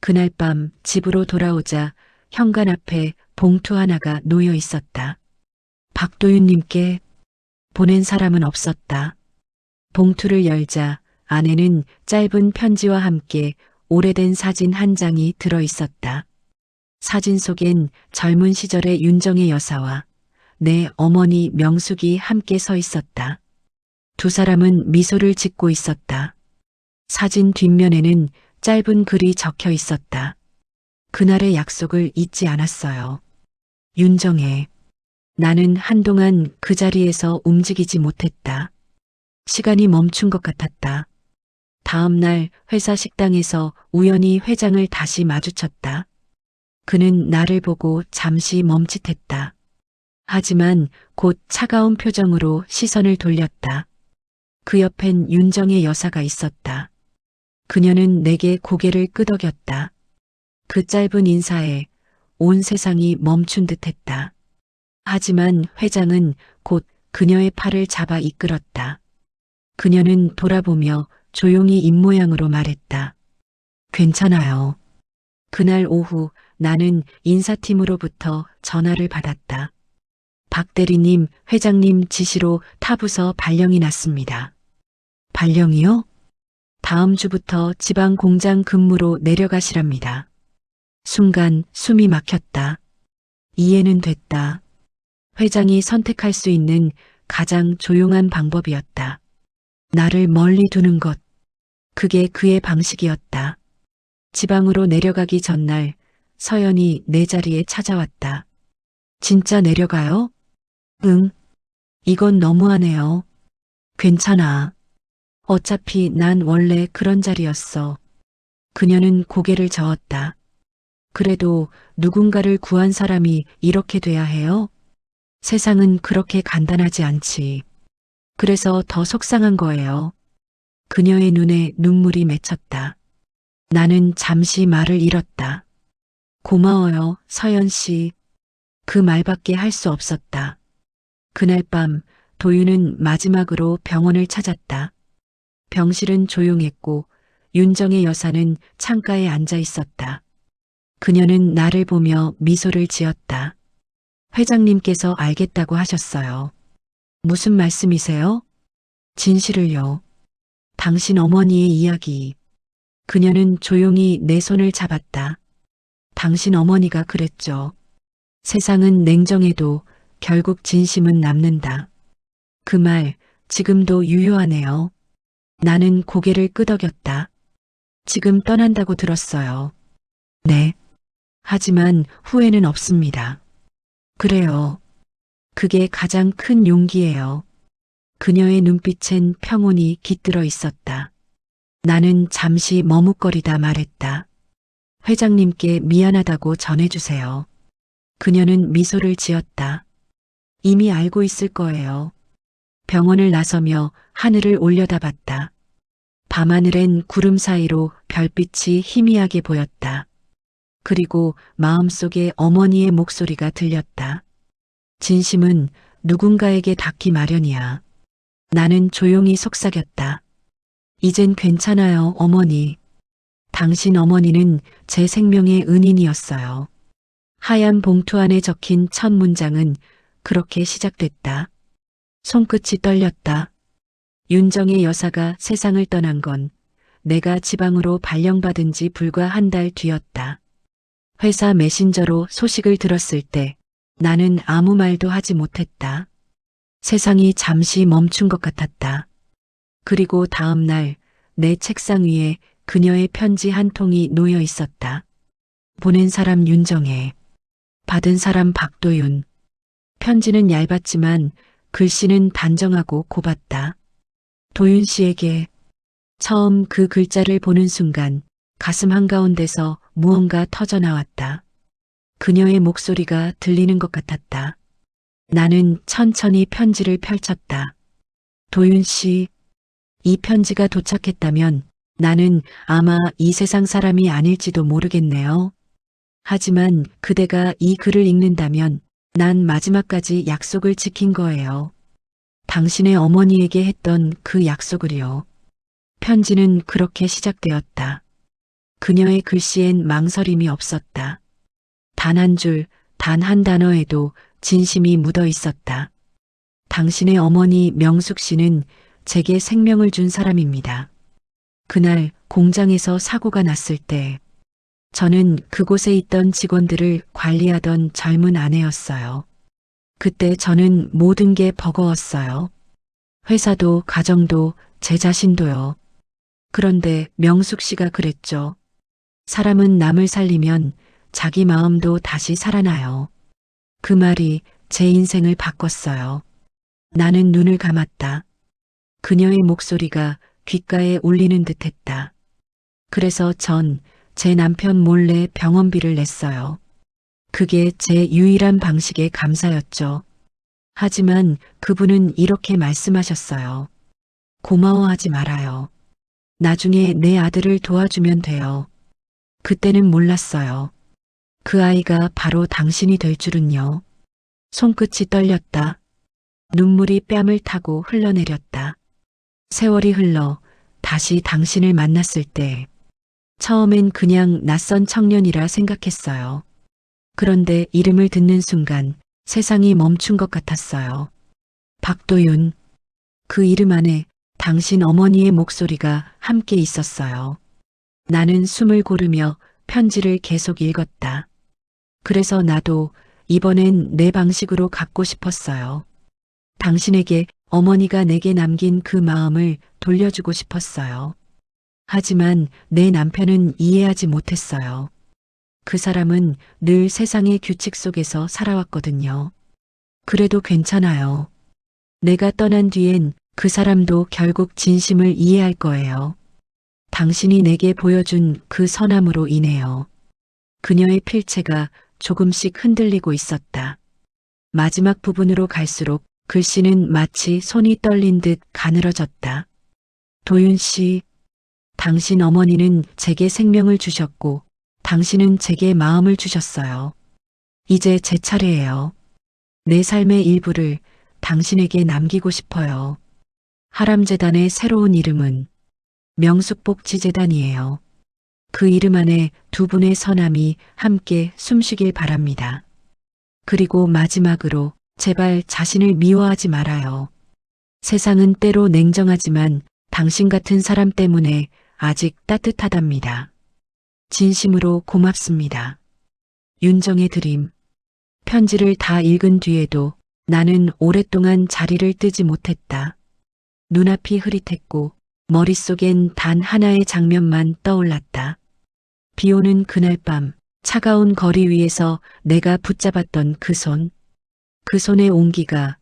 그날 밤 집으로 돌아오자 현관 앞에 봉투 하나가 놓여 있었다. 박도윤님께 보낸 사람은 없었다. 봉투를 열자 안에는 짧은 편지와 함께 오래된 사진 한 장이 들어 있었다. 사진 속엔 젊은 시절의 윤정의 여사와 내 어머니 명숙이 함께 서 있었다. 두 사람은 미소를 짓고 있었다. 사진 뒷면에는 짧은 글이 적혀 있었다. 그날의 약속을 잊지 않았어요. 윤정혜. 나는 한동안 그 자리에서 움직이지 못했다. 시간이 멈춘 것 같았다. 다음 날 회사 식당에서 우연히 회장을 다시 마주쳤다. 그는 나를 보고 잠시 멈칫했다. 하지만 곧 차가운 표정으로 시선을 돌렸다. 그 옆엔 윤정의 여사가 있었다. 그녀는 내게 고개를 끄덕였다. 그 짧은 인사에 온 세상이 멈춘 듯했다. 하지만 회장은 곧 그녀의 팔을 잡아 이끌었다. 그녀는 돌아보며 조용히 입모양으로 말했다. 괜찮아요. 그날 오후 나는 인사팀으로부터 전화를 받았다. 박 대리님, 회장님 지시로 타부서 발령이 났습니다. 발령이요? 다음 주부터 지방 공장 근무로 내려가시랍니다. 순간 숨이 막혔다. 이해는 됐다. 회장이 선택할 수 있는 가장 조용한 방법이었다. 나를 멀리 두는 것. 그게 그의 방식이었다. 지방으로 내려가기 전날 서연이 내 자리에 찾아왔다. 진짜 내려가요? 응. 이건 너무하네요. 괜찮아. 어차피 난 원래 그런 자리였어. 그녀는 고개를 저었다. 그래도 누군가를 구한 사람이 이렇게 돼야 해요? 세상은 그렇게 간단하지 않지. 그래서 더 속상한 거예요. 그녀의 눈에 눈물이 맺혔다. 나는 잠시 말을 잃었다. 고마워요, 서연 씨. 그 말밖에 할 수 없었다. 그날 밤 도윤은 마지막으로 병원을 찾았다. 병실은 조용했고 윤정의 여사는 창가에 앉아 있었다. 그녀는 나를 보며 미소를 지었다. 회장님께서 알겠다고 하셨어요. 무슨 말씀이세요? 진실을요. 당신 어머니의 이야기. 그녀는 조용히 내 손을 잡았다. 당신 어머니가 그랬죠. 세상은 냉정해도 결국 진심은 남는다. 그 말 지금도 유효하네요. 나는 고개를 끄덕였다. 지금 떠난다고 들었어요. 네. 하지만 후회는 없습니다. 그래요. 그게 가장 큰 용기예요. 그녀의 눈빛엔 평온이 깃들어 있었다. 나는 잠시 머뭇거리다 말했다. 회장님께 미안하다고 전해주세요. 그녀는 미소를 지었다. 이미 알고 있을 거예요. 병원을 나서며 하늘을 올려다봤다. 밤하늘엔 구름 사이로 별빛이 희미하게 보였다. 그리고 마음속에 어머니의 목소리가 들렸다. 진심은 누군가에게 닿기 마련이야. 나는 조용히 속삭였다. 이젠 괜찮아요, 어머니. 당신 어머니는 제 생명의 은인이었어요. 하얀 봉투 안에 적힌 첫 문장은 그렇게 시작됐다. 손끝이 떨렸다. 윤정의 여사가 세상을 떠난 건 내가 지방으로 발령받은 지 불과 한 달 뒤였다. 회사 메신저로 소식을 들었을 때 나는 아무 말도 하지 못했다. 세상이 잠시 멈춘 것 같았다. 그리고 다음 날 내 책상 위에 그녀의 편지 한 통이 놓여 있었다. 보낸 사람 윤정혜, 받은 사람 박도윤. 편지는 얇았지만 글씨는 단정하고 곱았다. 도윤 씨에게. 처음 그 글자를 보는 순간 가슴 한가운데서 무언가 터져 나왔다. 그녀의 목소리가 들리는 것 같았다. 나는 천천히 편지를 펼쳤다. 도윤 씨, 이 편지가 도착했다면 나는 아마 이 세상 사람이 아닐지도 모르겠네요. 하지만 그대가 이 글을 읽는다면 난 마지막까지 약속을 지킨 거예요. 당신의 어머니에게 했던 그 약속을요. 편지는 그렇게 시작되었다. 그녀의 글씨엔 망설임이 없었다. 단 한 줄, 단 한 단어에도 진심이 묻어 있었다. 당신의 어머니 명숙 씨는 제게 생명을 준 사람입니다. 그날 공장에서 사고가 났을 때 저는 그곳에 있던 직원들을 관리하던 젊은 아내였어요. 그때 저는 모든 게 버거웠어요. 회사도 가정도 제 자신도요. 그런데 명숙 씨가 그랬죠. 사람은 남을 살리면 자기 마음도 다시 살아나요. 그 말이 제 인생을 바꿨어요. 나는 눈을 감았다. 그녀의 목소리가 귓가에 울리는 듯 했다. 그래서 전 제 남편 몰래 병원비를 냈어요. 그게 제 유일한 방식의 감사였죠. 하지만 그분은 이렇게 말씀하셨어요. 고마워하지 말아요. 나중에 내 아들을 도와주면 돼요. 그때는 몰랐어요. 그 아이가 바로 당신이 될 줄은요. 손끝이 떨렸다. 눈물이 뺨을 타고 흘러내렸다. 세월이 흘러 다시 당신을 만났을 때 처음엔 그냥 낯선 청년이라 생각했어요. 그런데 이름을 듣는 순간 세상이 멈춘 것 같았어요. 박도윤. 그 이름 안에 당신 어머니의 목소리가 함께 있었어요. 나는 숨을 고르며 편지를 계속 읽었다. 그래서 나도 이번엔 내 방식으로 갚고 싶었어요. 당신에게 어머니가 내게 남긴 그 마음을 돌려주고 싶었어요. 하지만 내 남편은 이해하지 못했어요. 그 사람은 늘 세상의 규칙 속에서 살아왔거든요. 그래도 괜찮아요. 내가 떠난 뒤엔 그 사람도 결국 진심을 이해할 거예요. 당신이 내게 보여준 그 선함으로 인해요. 그녀의 필체가 조금씩 흔들리고 있었다. 마지막 부분으로 갈수록 글씨는 마치 손이 떨린 듯 가늘어졌다. 도윤 씨, 당신 어머니는 제게 생명을 주셨고 당신은 제게 마음을 주셨어요. 이제 제 차례예요. 내 삶의 일부를 당신에게 남기고 싶어요. 하람재단의 새로운 이름은 명숙복지재단이에요. 그 이름 안에 두 분의 선함이 함께 숨쉬길 바랍니다. 그리고 마지막으로 제발 자신을 미워하지 말아요. 세상은 때로 냉정하지만 당신 같은 사람 때문에 아직 따뜻하답니다. 진심으로 고맙습니다. 윤정의 드림. 편지를 다 읽은 뒤에도 나는 오랫동안 자리를 뜨지 못했다. 눈앞이 흐릿했고 머릿속엔 단 하나의 장면만 떠올랐다. 비 오는 그날 밤 차가운 거리 위에서 내가 붙잡았던 그 손. 그 손의 온기가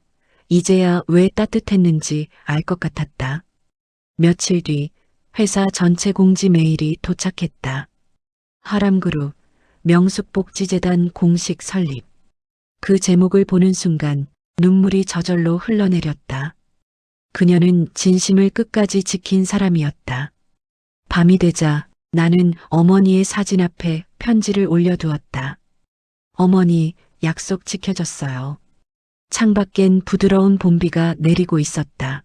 이제야 왜 따뜻했는지 알 것 같았다. 며칠 뒤 회사 전체 공지 메일이 도착했다. 하람그룹 명숙복지재단 공식 설립. 그 제목을 보는 순간 눈물이 저절로 흘러내렸다. 그녀는 진심을 끝까지 지킨 사람이었다. 밤이 되자 나는 어머니의 사진 앞에 편지를 올려두었다. 어머니, 약속 지켜줬어요. 창밖엔 부드러운 봄비가 내리고 있었다.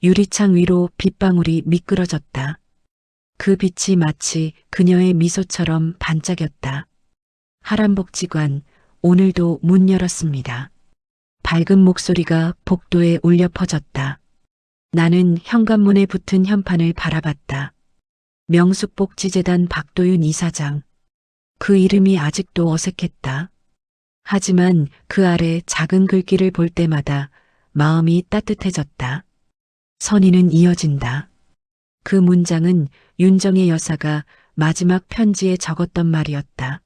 유리창 위로 빗방울이 미끄러졌다. 그 빛이 마치 그녀의 미소처럼 반짝였다. 하람복지관, 오늘도 문 열었습니다. 밝은 목소리가 복도에 울려 퍼졌다. 나는 현관문에 붙은 현판을 바라봤다. 명숙복지재단 박도윤 이사장. 그 이름이 아직도 어색했다. 하지만 그 아래 작은 글귀를 볼 때마다 마음이 따뜻해졌다. 선의는 이어진다. 그 문장은 윤정의 여사가 마지막 편지에 적었던 말이었다.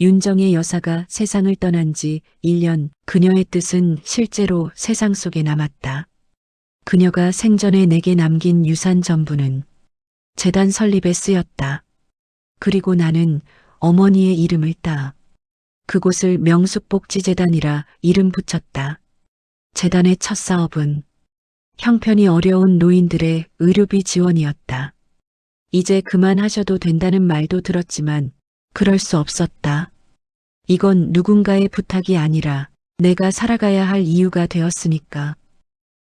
윤정의 여사가 세상을 떠난 지 1년, 그녀의 뜻은 실제로 세상 속에 남았다. 그녀가 생전에 내게 남긴 유산 전부는 재단 설립에 쓰였다. 그리고 나는 어머니의 이름을 따 그곳을 명숙복지재단이라 이름 붙였다. 재단의 첫 사업은 형편이 어려운 노인들의 의료비 지원이었다. 이제 그만하셔도 된다는 말도 들었지만 그럴 수 없었다. 이건 누군가의 부탁이 아니라 내가 살아가야 할 이유가 되었으니까.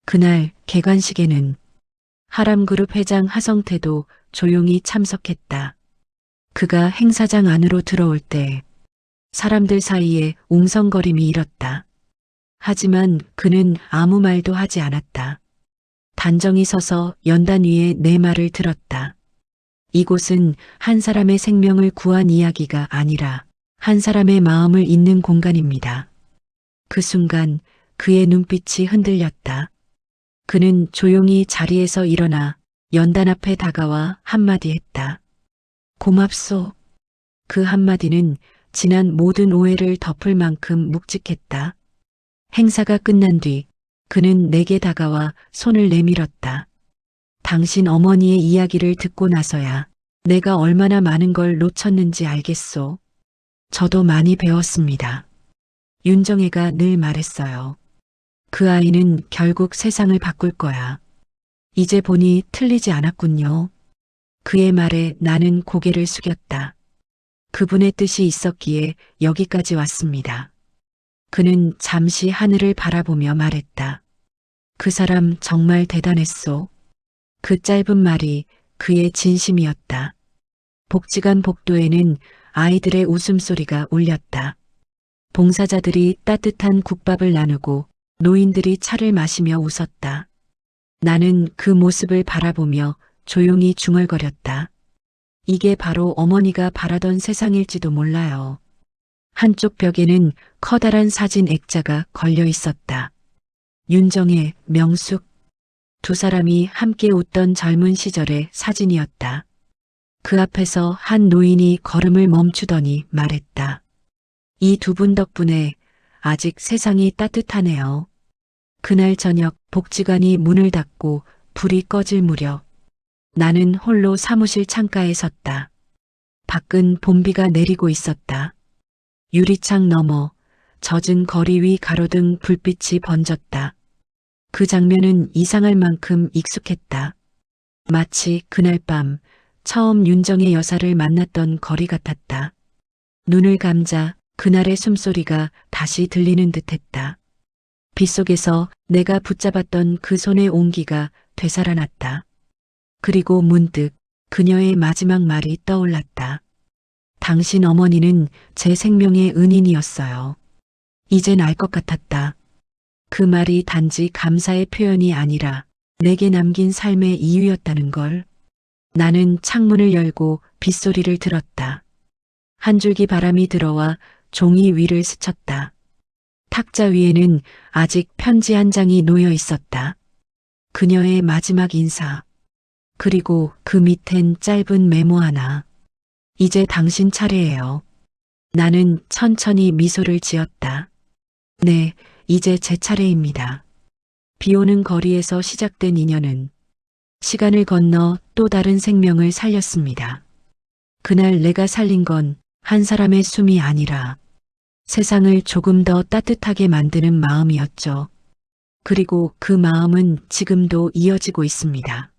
그날 개관식에는 하람그룹 회장 하성태도 조용히 참석했다. 그가 행사장 안으로 들어올 때 사람들 사이에 웅성거림이 일었다. 하지만 그는 아무 말도 하지 않았다. 단정히 서서 연단 위에 내 말을 들었다. 이곳은 한 사람의 생명을 구한 이야기가 아니라 한 사람의 마음을 잇는 공간입니다. 그 순간 그의 눈빛이 흔들렸다. 그는 조용히 자리에서 일어나 연단 앞에 다가와 한마디 했다. 고맙소. 그 한마디는 지난 모든 오해를 덮을 만큼 묵직했다. 행사가 끝난 뒤 그는 내게 다가와 손을 내밀었다. 당신 어머니의 이야기를 듣고 나서야 내가 얼마나 많은 걸 놓쳤는지 알겠소. 저도 많이 배웠습니다. 윤정혜가 늘 말했어요. 그 아이는 결국 세상을 바꿀 거야. 이제 보니 틀리지 않았군요. 그의 말에 나는 고개를 숙였다. 그분의 뜻이 있었기에 여기까지 왔습니다. 그는 잠시 하늘을 바라보며 말했다. 그 사람 정말 대단했소. 그 짧은 말이 그의 진심이었다. 복지관 복도에는 아이들의 웃음소리가 울렸다. 봉사자들이 따뜻한 국밥을 나누고 노인들이 차를 마시며 웃었다. 나는 그 모습을 바라보며 조용히 중얼거렸다. 이게 바로 어머니가 바라던 세상일지도 몰라요. 한쪽 벽에는 커다란 사진 액자가 걸려 있었다. 윤정혜, 명숙. 두 사람이 함께 웃던 젊은 시절의 사진이었다. 그 앞에서 한 노인이 걸음을 멈추더니 말했다. 이 두 분 덕분에 아직 세상이 따뜻하네요. 그날 저녁 복지관이 문을 닫고 불이 꺼질 무렵 나는 홀로 사무실 창가에 섰다. 밖은 봄비가 내리고 있었다. 유리창 너머 젖은 거리 위 가로등 불빛이 번졌다. 그 장면은 이상할 만큼 익숙했다. 마치 그날 밤 처음 윤정의 여사를 만났던 거리 같았다. 눈을 감자 그날의 숨소리가 다시 들리는 듯했다. 빗속에서 내가 붙잡았던 그 손의 온기가 되살아났다. 그리고 문득 그녀의 마지막 말이 떠올랐다. 당신 어머니는 제 생명의 은인이었어요. 이젠 알 것 같았다. 그 말이 단지 감사의 표현이 아니라 내게 남긴 삶의 이유였다는 걸. 나는 창문을 열고 빗소리를 들었다. 한 줄기 바람이 들어와 종이 위를 스쳤다. 탁자 위에는 아직 편지 한 장이 놓여 있었다. 그녀의 마지막 인사. 그리고 그 밑엔 짧은 메모 하나. 이제 당신 차례예요. 나는 천천히 미소를 지었다. 네, 이제 제 차례입니다. 비 오는 거리에서 시작된 인연은 시간을 건너 또 다른 생명을 살렸습니다. 그날 내가 살린 건 한 사람의 숨이 아니라 세상을 조금 더 따뜻하게 만드는 마음이었죠. 그리고 그 마음은 지금도 이어지고 있습니다.